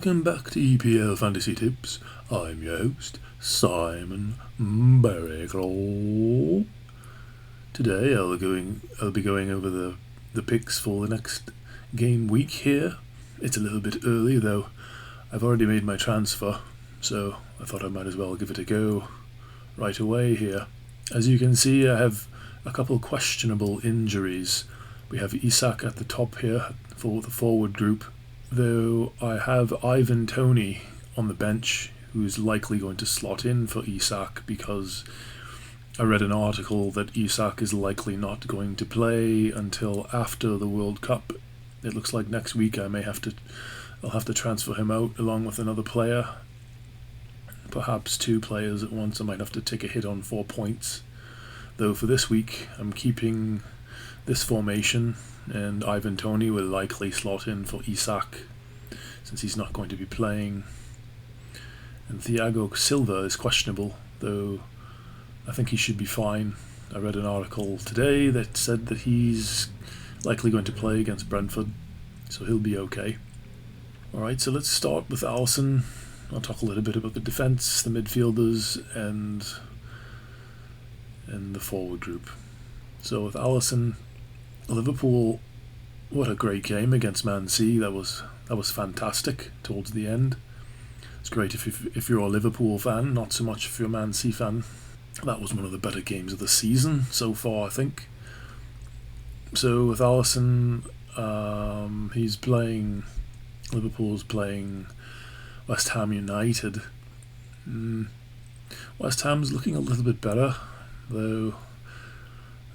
welcome back to EPL Fantasy Tips. I'm your host, Simon Barriclow. Today I'll be going over the picks for the next game week here. It's a little bit early though. I've already made my transfer, so I thought I might as well give it a go right away here. As you can see, I have a couple questionable injuries. We have Isak at the top here for the forward group, though I have Ivan Toney on the bench, who's likely going to slot in for Isak because I read an article that Isak is likely not going to play until after the World Cup. It looks like next week I'll have to transfer him out along with another player, perhaps two players at once. I might have to take a hit on 4 points, though for this week I'm keeping this formation, and Ivan Toney will likely slot in for Isak since he's not going to be playing. And Thiago Silva is questionable, though I think he should be fine. I read an article today that said that he's likely going to play against Brentford, so he'll be okay. Alright, so let's start with Alisson. I'll talk a little bit about the defence, the midfielders, and the forward group. So with Alisson, Liverpool, what a great game against Man City. That was fantastic towards the end. It's great if you're a Liverpool fan, not so much if you're a Man City fan. That was one of the better games of the season so far, I think. So with Alisson, Liverpool's playing West Ham United. West Ham's looking a little bit better, though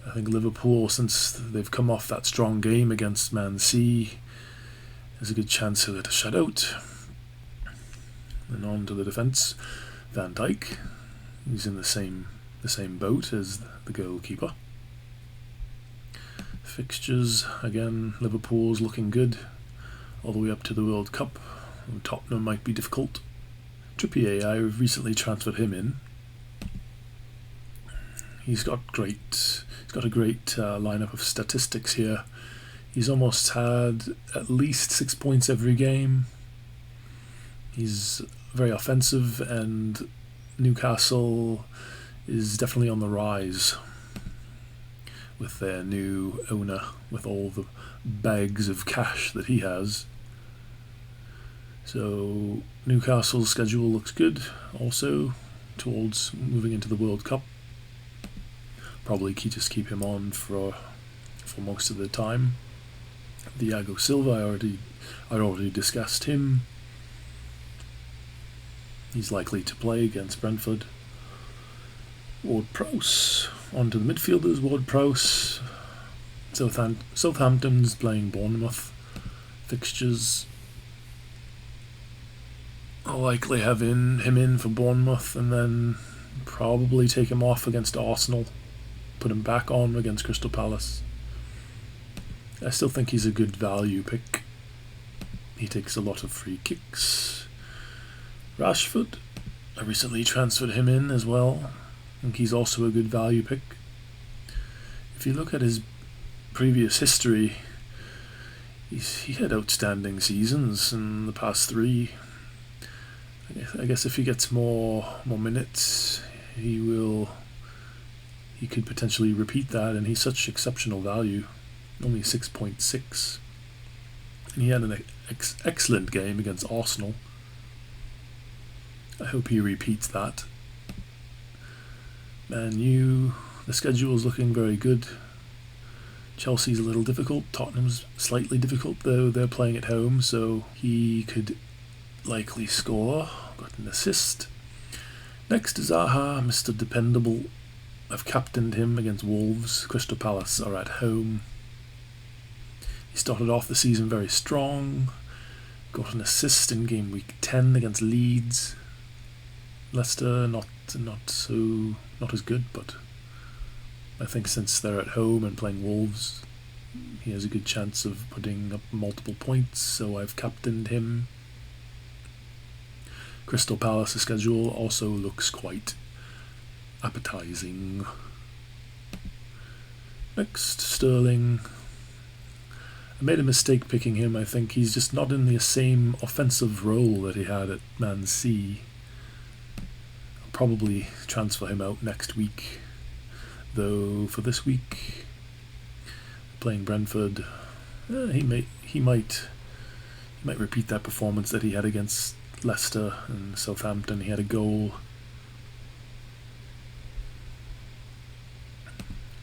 I think Liverpool, since they've come off that strong game against Man City, there's a good chance he'll get a shutout. And on to the defence. Van Dijk, he's in the same boat as the goalkeeper. Fixtures, again, Liverpool's looking good all the way up to the World Cup. And Tottenham might be difficult. Trippier, I recently transferred him in. He's got a great lineup of statistics here. He's almost had at least 6 points every game. He's very offensive, and Newcastle is definitely on the rise with their new owner, with all the bags of cash that he has. So Newcastle's schedule looks good also towards moving into the World Cup. Probably just keep him on for most of the time. Thiago Silva, I already discussed him. He's likely to play against Brentford. Ward-Prowse, on to the midfielders. Ward-Prowse, Southampton's playing Bournemouth. Fixtures, I'll likely have him in for Bournemouth and then probably take him off against Arsenal. Put him back on against Crystal Palace. I still think he's a good value pick. He takes a lot of free kicks. Rashford, I recently transferred him in as well. I think he's also a good value pick. If you look at his previous history, he had outstanding seasons in the past 3. I guess if he gets more minutes, he could potentially repeat that, and he's such exceptional value, only 6.6. And he had an excellent game against Arsenal. I hope he repeats that. Man U, the schedule is looking very good. Chelsea's a little difficult. Tottenham's slightly difficult, though they're playing at home, so he could likely score. Got an assist. Next is Zaha, Mr. Dependable. I've captained him against Wolves. Crystal Palace are at home. He started off the season very strong. Got an assist in game week 10 against Leeds. Leicester not as good, but I think since they're at home and playing Wolves, he has a good chance of putting up multiple points, so I've captained him. Crystal Palace's schedule also looks quite appetizing. Next, Sterling. I made a mistake picking him. I think he's just not in the same offensive role that he had at Man C. I'll probably transfer him out next week. Though for this week, playing Brentford, he might repeat that performance that he had against Leicester and Southampton. He had a goal.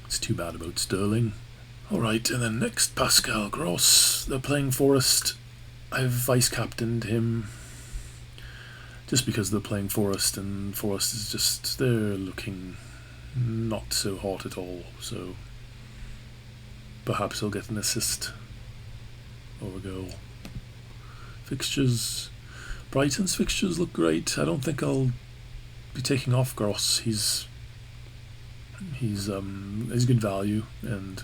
It's too bad about Sterling. Alright, and then next, Pascal Gross. They're playing Forest. I've vice-captained him just because they're playing Forest, and Forest is just, they're looking not so hot at all, so perhaps he'll get an assist or a goal. Fixtures. Brighton's fixtures look great. I don't think I'll be taking off Gross. He's good value, and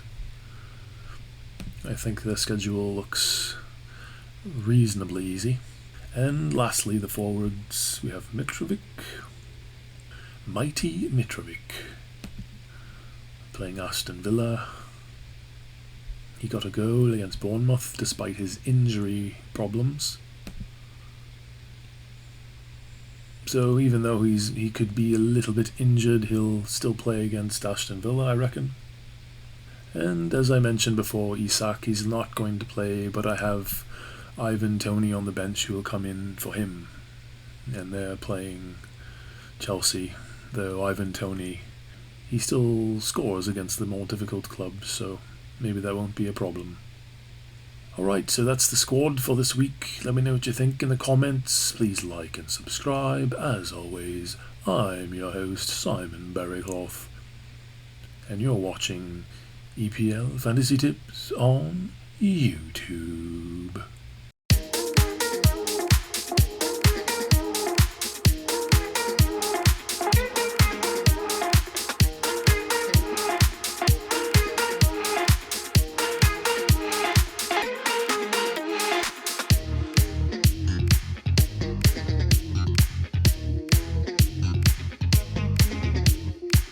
I think their schedule looks reasonably easy. And lastly, the forwards. We have Mitrovic. Mighty Mitrovic. Playing Aston Villa. He got a goal against Bournemouth despite his injury problems. So even though he could be a little bit injured, he'll still play against Aston Villa, I reckon. And as I mentioned before, Isak, he's not going to play, but I have Ivan Toney on the bench who will come in for him. And they're playing Chelsea, though Ivan Toney, he still scores against the more difficult clubs, so maybe that won't be a problem. Alright, so that's the squad for this week. Let me know what you think in the comments. Please like and subscribe. As always, I'm your host, Simon Berrycloth, and you're watching EPL Fantasy Tips on YouTube.